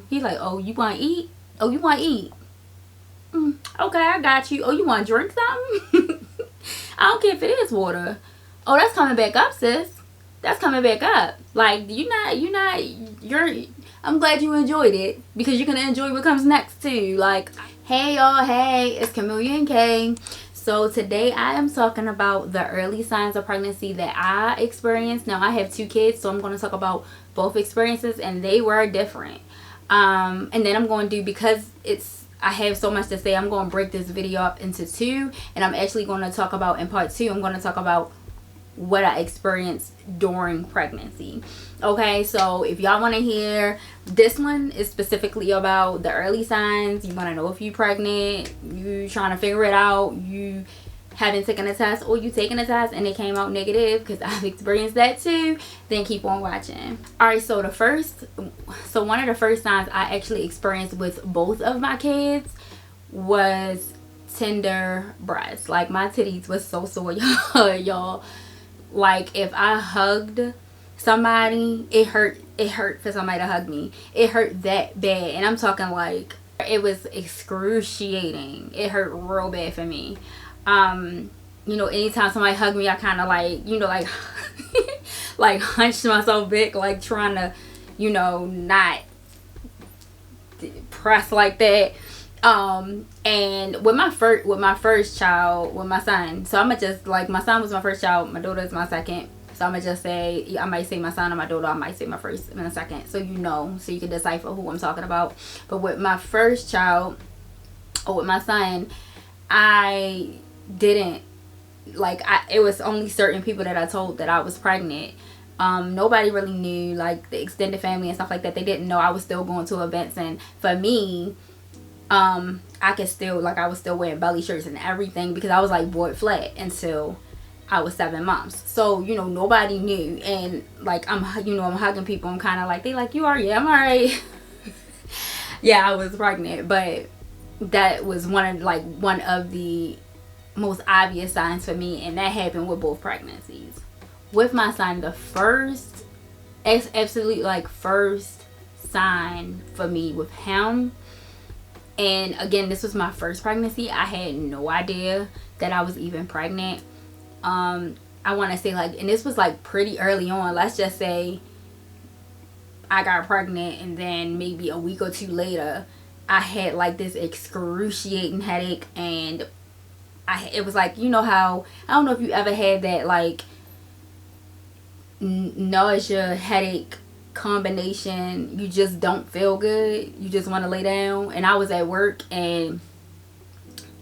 He's like, oh, you want to eat? Oh, you want to eat? Okay, I got you. Oh, you want to drink something? I don't care if it is water. Oh, that's coming back up, sis. That's coming back up. Like, I'm glad you enjoyed it, because you're going to enjoy what comes next too. Like, hey y'all, hey, it's Camelia and Kay. So today I am talking about the early signs of pregnancy that I experienced. Now I have 2 kids, so I'm going to talk about both experiences, and they were different. And then I'm going to do, because I have so much to say, I'm going to break this video up into 2, and I'm actually going to talk about, in part 2, I'm going to talk about what I experienced during pregnancy. Okay, so if y'all want to hear, this one is specifically about the early signs. You want to know if you're pregnant, you trying to figure it out, you haven't taken a test, or you taking a test and it came out negative, because I've experienced that too, then keep on watching. Alright, so one of the first signs I actually experienced with both of my kids was tender breasts. Like, my titties was so sore, y'all. Like, if I hugged somebody, it hurt for somebody to hug me. It hurt that bad, and I'm talking like, it was excruciating. It hurt real bad for me. You know, anytime somebody hugged me, I kind of like, you know, like like hunched myself back, like trying to, you know, not press like that. And with my first child, with my son, so I'ma just, like, my son was my first child, my daughter is my second, so I'ma just say, I might say my son or my daughter, I might say my first and a second, so you know, so you can decipher who I'm talking about. But with my first child, or with my son, I didn't, like, it was only certain people that I told that I was pregnant. Nobody really knew, like the extended family and stuff like that. They didn't know I was still going to events, and for me, I could still, like, I was still wearing belly shirts and everything, because I was like bored flat until I was 7 months. So, you know, nobody knew, and like, I'm hugging people, I'm kind of like, they like, you are? Yeah, I'm alright. Yeah, I was pregnant, but that was one of the most obvious signs for me, and that happened with both pregnancies. With my son, the first sign for me with him, and again, this was my first pregnancy, I had no idea that I was even pregnant. I want to say, like, and this was like pretty early on, let's just say I got pregnant, and then maybe a week or 2 later I had like this excruciating headache, and it was like, you know how, I don't know if you ever had that, like, nausea, headache combination, you just don't feel good, you just want to lay down. And I was at work, and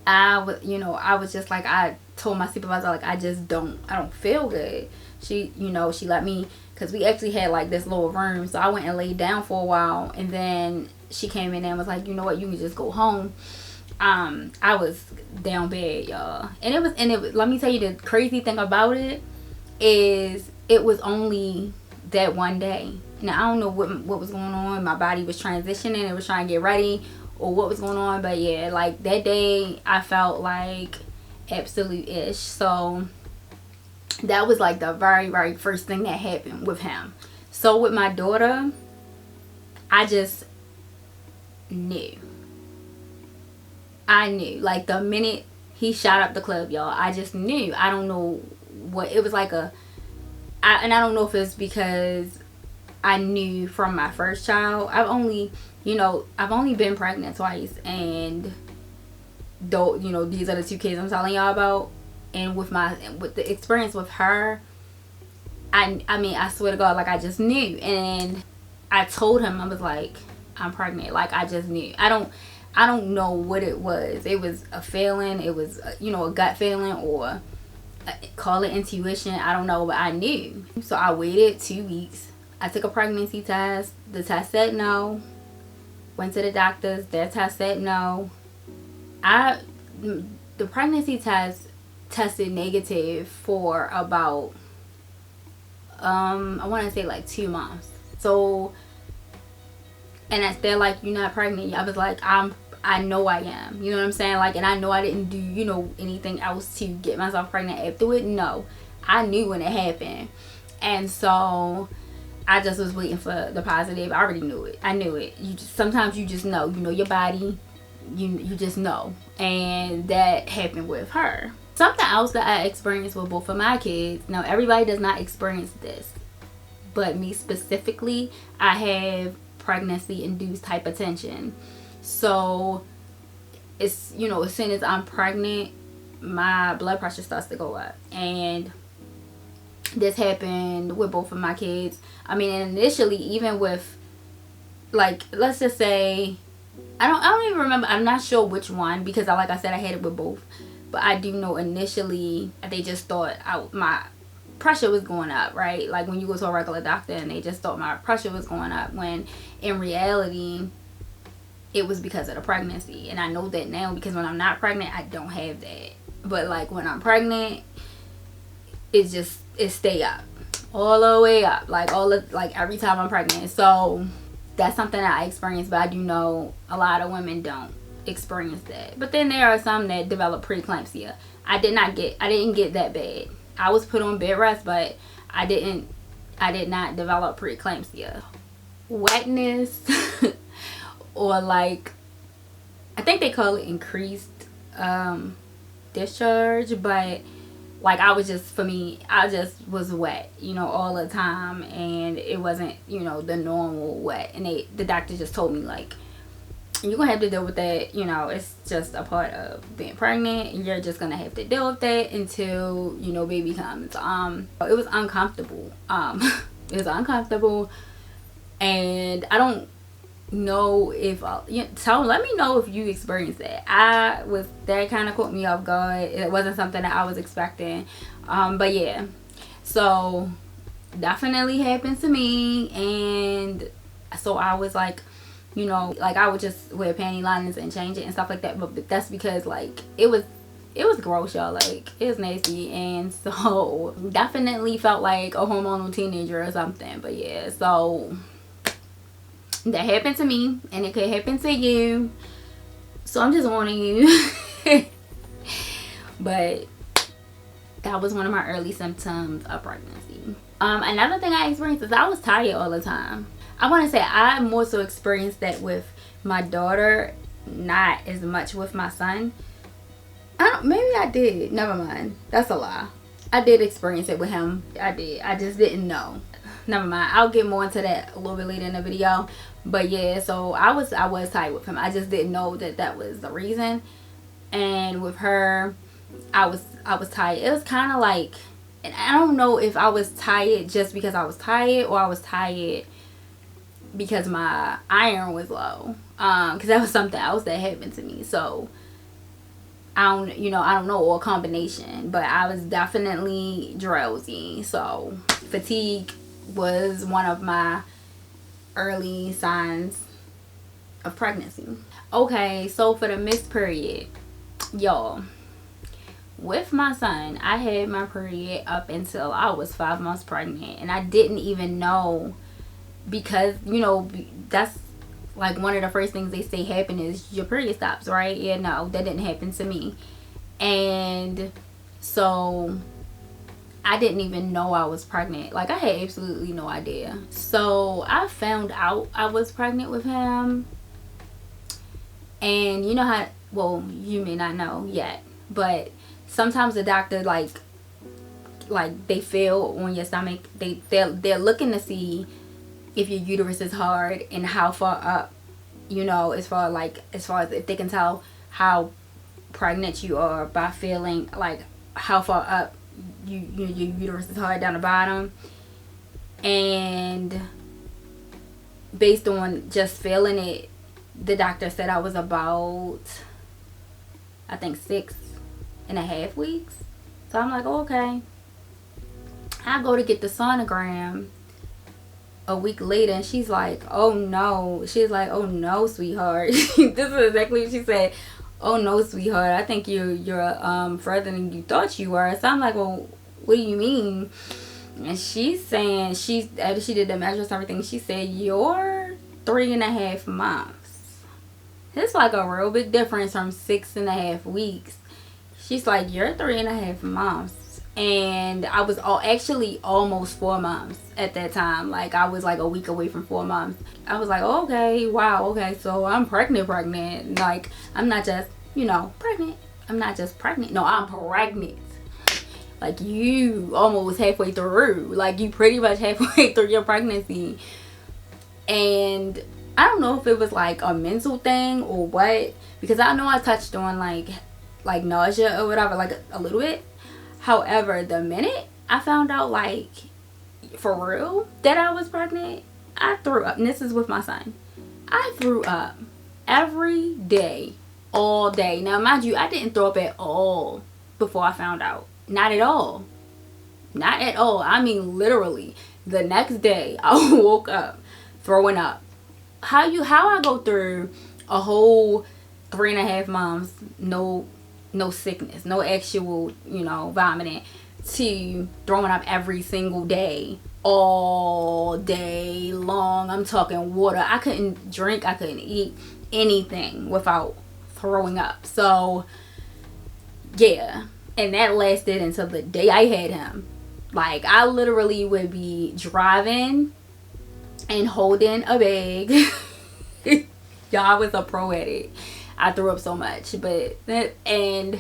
I was just like, I told my supervisor, like, I don't feel good. She let me, because we actually had like this little room, so I went and laid down for a while, and then she came in and was like, you know what, you can just go home. I was down bad, y'all, and it was let me tell you, the crazy thing about it is, it was only that one day. Now, I don't know what was going on. My body was transitioning, it was trying to get ready, or what was going on, but yeah, like, that day I felt like absolute ish. So that was like the very, very first thing that happened with him. So with my daughter, I just knew. I knew, like, the minute he shot up the club, y'all, I just knew. I don't know what it was like, and I don't know if it's because I knew from my first child. I've only been pregnant twice, and though, you know, these are the 2 kids I'm telling y'all about, and with the experience with her, I mean, I swear to God, like, I just knew. And I told him, I was like, I'm pregnant. Like, I just knew. I don't know what it was. It was a feeling. It was, a gut feeling, or call it intuition. I don't know, but I knew. So I waited 2 weeks. I took a pregnancy test. The test said no. Went to the doctors. Their test said no. The pregnancy test tested negative for about, I want to say like 2 months. So, and they're like, you're not pregnant. I was like, I know I am. You know what I'm saying? Like, and I know I didn't do, anything else to get myself pregnant after it. No. I knew when it happened. And so I just was waiting for the positive. I already knew it. I knew it. Sometimes you just know. You know your body. You just know. And that happened with her. Something else that I experienced with both of my kids. Now, everybody does not experience this, but me specifically, I have pregnancy-induced hypertension. So it's, you know, as soon as I'm pregnant, my blood pressure starts to go up. And this happened with both of my kids. I mean, initially, even with, like, let's just say, I don't even remember. I'm not sure which one, because like I said, I had it with both. But I do know initially they just thought my pressure was going up, right? Like when you go to a regular doctor and they just thought my pressure was going up, when in reality it was because of the pregnancy. And I know that now, because when I'm not pregnant, I don't have that. But like when I'm pregnant, it stay up all the way up, like every time I'm pregnant. So that's something that I experienced, but I do know a lot of women don't experience that. But then there are some that develop preeclampsia. I didn't get that bad. I was put on bed rest, but I did not develop preeclampsia. Wetness or like, I think they call it increased discharge, but like I just was wet, you know, all the time, and it wasn't, you know, the normal wet. And the doctor just told me, like, you're gonna have to deal with that, you know, it's just a part of being pregnant, and you're just gonna have to deal with that until, you know, baby comes. It was uncomfortable. It was uncomfortable, and I don't know if let me know if you experienced that. That kind of caught me off guard. It wasn't something that I was expecting. But yeah, so definitely happened to me. And so I was like, you know, like I would just wear panty liners and change it and stuff like that, but that's because like it was gross, y'all. Like it was nasty. And so definitely felt like a hormonal teenager or something. But yeah, so that happened to me, and it could happen to you, so I'm just warning you. But that was one of my early symptoms of pregnancy. Another thing I experienced is I was tired all the time. I want to say I more so experienced that with my daughter, not as much with my son. Maybe I did. Never mind. That's a lie. I did experience it with him. I did. I just didn't know. Never mind. I'll get more into that a little bit later in the video. But yeah, so I was tired with him. I just didn't know that was the reason. And with her, I was tired. It was kind of like, and I don't know if I was tired just because I was tired, or I was tired because my iron was low, because that was something else that happened to me. So I don't know, or a combination, but I was definitely drowsy. So fatigue was one of my early signs of pregnancy. Okay, so for the missed period, y'all, with my son, I had my period up until I was 5 months pregnant, and I didn't even know, because, you know, that's like one of the first things they say happen is your period stops, right? Yeah, no, that didn't happen to me. And so I didn't even know I was pregnant. Like, I had absolutely no idea. So I found out I was pregnant with him, and you know how, well, you may not know yet, but sometimes the doctor like they feel on your stomach, they're looking to see if your uterus is hard and how far up, you know, as far as if they can tell how pregnant you are by feeling like how far up your uterus is hard down the bottom. And based on just feeling it, the doctor said I was about, I think, 6.5 weeks. So I'm like, oh, okay. I go to get the sonogram a week later, and she's like, oh no. She's like, oh no, sweetheart. This is exactly what she said. Oh no, sweetheart, I think you're further than you thought you were. So I'm like, well, what do you mean? And she's saying, after she did the measures and everything, she said, you're 3.5 months. It's like a real big difference from 6.5 weeks. She's like, you're 3.5 months. And I was actually almost 4 months at that time. Like, I was like a week away from 4 months. I was like, oh, okay, wow, okay, so I'm pregnant. Like, I'm not just, pregnant. I'm not just pregnant. No, I'm pregnant. Like, you almost halfway through. Like, you pretty much halfway through your pregnancy. And I don't know if it was like a mental thing or what, because I know I touched on like nausea or whatever, like a little bit. However, the minute I found out, like, for real, that I was pregnant, I threw up. And this is with my son. I threw up every day, all day. Now, mind you, I didn't throw up at all before I found out. Not at all. Not at all. I mean, literally, the next day, I woke up throwing up. How I go through a whole 3.5 months, no sickness, no actual, vomiting, to throwing up every single day, all day long. I'm talking water. I couldn't drink, I couldn't eat anything without throwing up. So, yeah. And that lasted until the day I had him. Like, I literally would be driving and holding a bag. Y'all, I was a pro at it. I threw up so much, and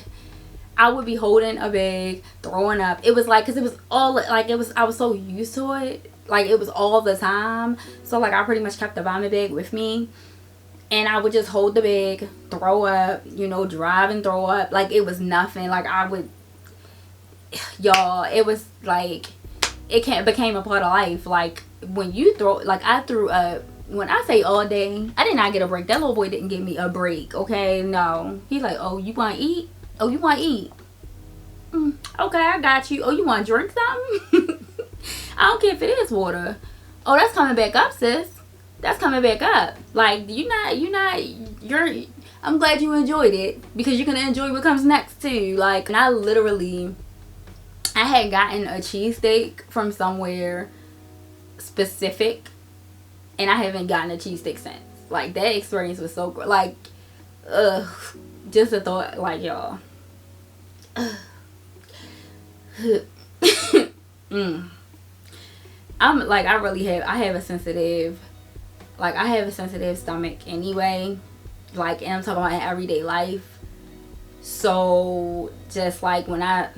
I would be holding a bag, throwing up. It was like, because it was all, like, I was so used to it. Like, it was all the time. So, like, I pretty much kept the vomit bag with me. And I would just hold the bag, throw up, drive and throw up. Like, it was nothing. Like, y'all, it was like, it became a part of life. Like, when you I threw up. When I say all day, I did not get a break. That little boy didn't give me a break, okay? No. He's like, oh, you want to eat? Oh, you want to eat? Okay, I got you. Oh, you want to drink something? I don't care if it is water. Oh, that's coming back up, sis. That's coming back up. Like, I'm glad you enjoyed it, because you're going to enjoy what comes next, too. Like, and I had gotten a cheesesteak from somewhere specific, and I haven't gotten a cheesesteak since. Like, that experience was so good. Like, just a thought, like, y'all. I'm like, I have a sensitive stomach anyway. Like, and I'm talking about in everyday life. So, just like when I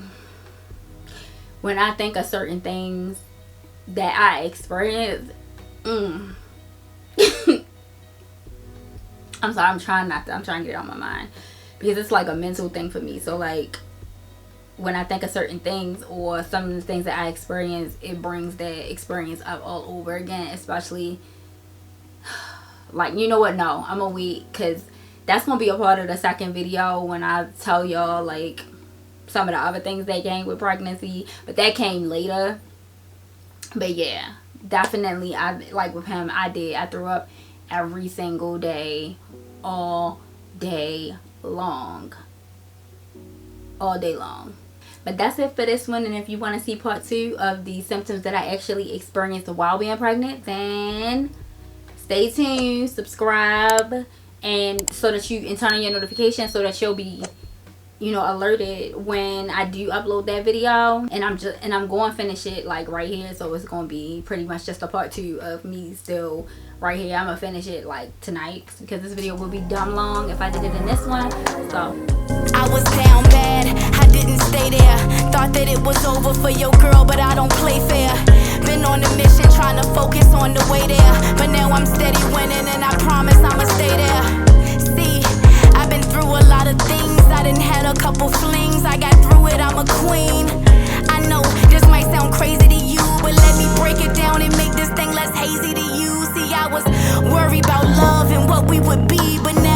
think of certain things that I experience, I'm sorry, I'm trying to get it on my mind, because it's like a mental thing for me. So, like, when I think of certain things or some of the things that I experience, it brings that experience up all over again. Especially, like, you know what, no, I'm gonna wait, because that's gonna be a part of the second video when I tell y'all, like, some of the other things that came with pregnancy, but that came later. But yeah, definitely, like with him, I threw up every single day, all day long. But that's it for this one. And if you want to see part 2 of the symptoms that I actually experienced while being pregnant, then stay tuned, subscribe, and so that you turn on your notifications, so that you'll be alerted when I do upload that video. And I'm going to finish it like right here, so it's going to be pretty much just a part 2 of me still right here. I'm going to finish it like tonight, because this video will be dumb long if I did it in this one. So I was down bad, I didn't stay there. Thought that it was over for your girl, but I don't play fair. Been on a mission, trying to focus on the way there, but now I'm steady winning, and I promise I'ma stay there. See, I've been through a lot of things, I done had a couple flings, I got through it, I'm a queen. I know this might sound crazy to you, but let me break it down and make this thing less hazy to you. See, I was worried about love and what we would be, but now